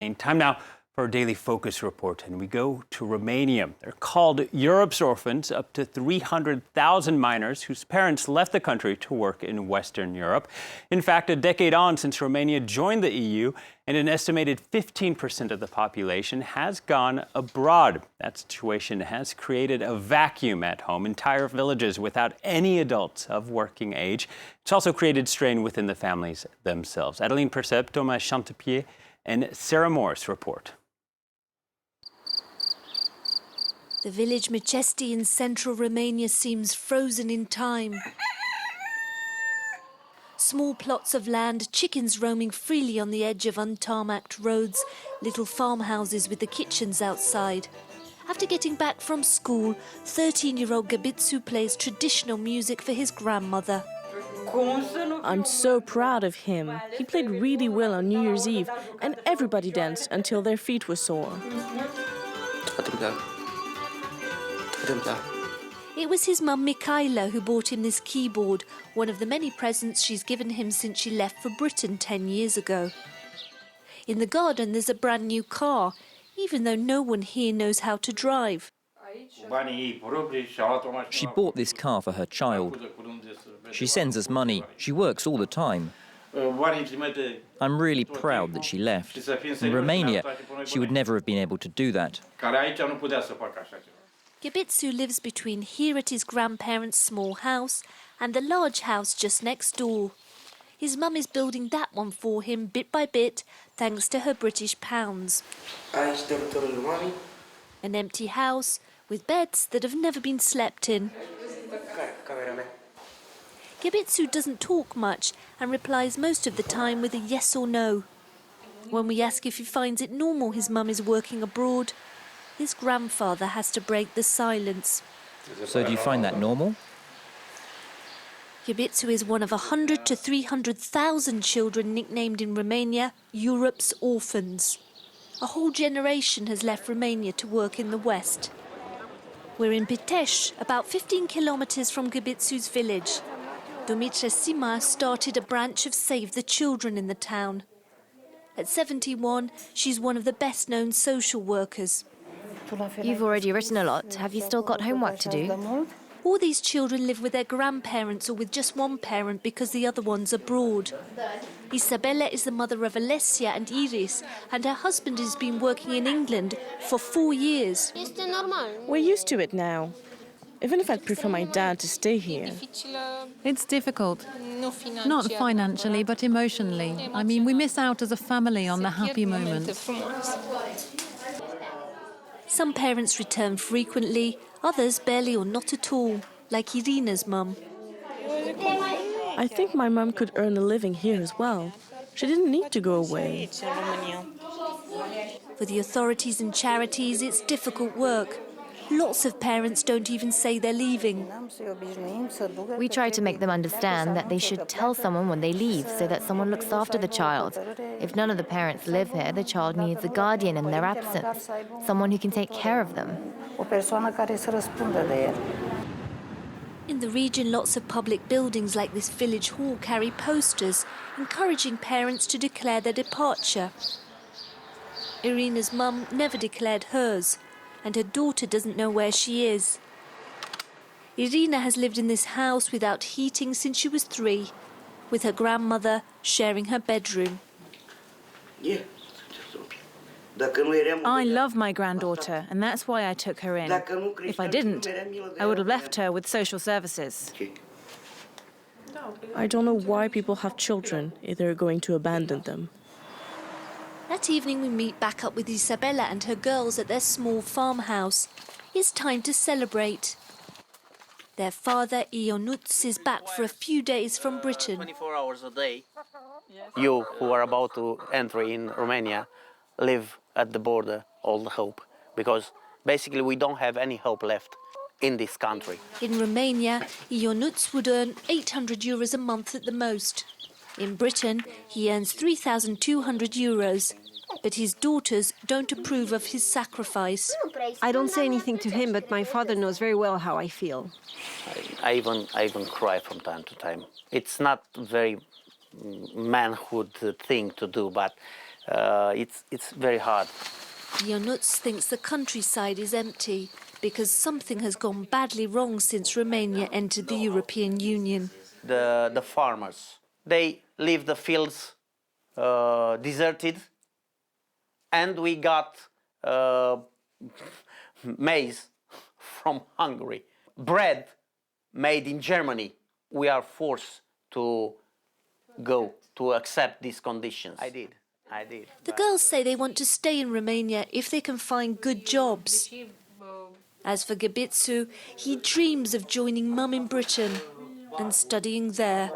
Time now for our daily focus report, and we go to Romania. They're called Europe's orphans, up to 300,000 minors whose parents left the country to work in Western Europe. In fact, a decade on since Romania joined the EU, and an estimated 15% of the population has gone abroad. That situation has created a vacuum at home, entire villages without any adults of working age. It's also created strain within the families themselves. Adeline Percep, Thomas Chantepied, and Sarah Morris report. The village Măcești in central Romania seems frozen in time. Small plots of land, chickens roaming freely on the edge of untarmacked roads, little farmhouses with the kitchens outside. After getting back from school, 13-year-old Gaëlle plays traditional music for his grandmother. I'm so proud of him. He played really well on New Year's Eve, and everybody danced until their feet were sore. It was his mum Gaëlle who bought him this keyboard, one of the many presents she's given him since she left for Britain 10 years ago. In the garden there's a brand new car, even though no one here knows how to drive. She bought this car for her child. She sends us money. She works all the time. I'm really proud that she left. In Romania, she would never have been able to do that. Gaëlle lives between here at his grandparents' small house and the large house just next door. His mum is building that one for him bit by bit, thanks to her British pounds. An empty house with beds that have never been slept in. Gaëlle doesn't talk much and replies most of the time with a yes or no. When we ask if he finds it normal his mum is working abroad, his grandfather has to break the silence. So do you find that normal? Gaëlle is one of 100 to 300,000 children nicknamed in Romania Europe's orphans. A whole generation has left Romania to work in the West. We're in Pitești, about 15 kilometers from Gaëlle's village. Dumitru Sima started a branch of Save the Children in the town. At 71, she's one of the best-known social workers. You've already written a lot. Have you still got homework to do? All these children live with their grandparents or with just one parent because the other one's abroad. Isabella is the mother of Alessia and Iris, and her husband has been working in England for 4 years. We're used to it now, even if I'd prefer my dad to stay here. It's difficult. Not financially, but emotionally. I mean, we miss out as a family on the happy moments. Some parents return frequently, others barely or not at all, like Irina's mum. I think my mum could earn a living here as well. She didn't need to go away. For the authorities and charities, it's difficult work. Lots of parents don't even say they're leaving. We try to make them understand that they should tell someone when they leave so that someone looks after the child. If none of the parents live here, the child needs a guardian in their absence, someone who can take care of them. In the region, lots of public buildings like this village hall carry posters encouraging parents to declare their departure. Irina's mum never declared hers, and her daughter doesn't know where she is. Irina has lived in this house without heating since she was 3, with her grandmother sharing her bedroom. I love my granddaughter, and that's why I took her in. If I didn't, I would have left her with social services. I don't know why people have children if they're going to abandon them. That evening we meet back up with Isabella and her girls at their small farmhouse. It's time to celebrate. Their father, Ionuț, is back for a few days from Britain. 24 hours a day. You who are about to enter in Romania live at the border all the hope, because basically we don't have any hope left in this country. In Romania, Ionuț would earn 800 euros a month at the most. In Britain, he earns 3,200 euros, but his daughters don't approve of his sacrifice. I don't say anything to him, but my father knows very well how I feel. I even cry from time to time. It's not very manhood thing to do, but it's very hard. Ionuț thinks the countryside is empty because something has gone badly wrong since Romania entered the European Union. The farmers, they leave the fields deserted, and we got maize from Hungary, bread made in Germany. We are forced to go to accept these conditions. I did. The girls say they want to stay in Romania if they can find good jobs. As for Gaëlle, he dreams of joining Mum in Britain and studying there.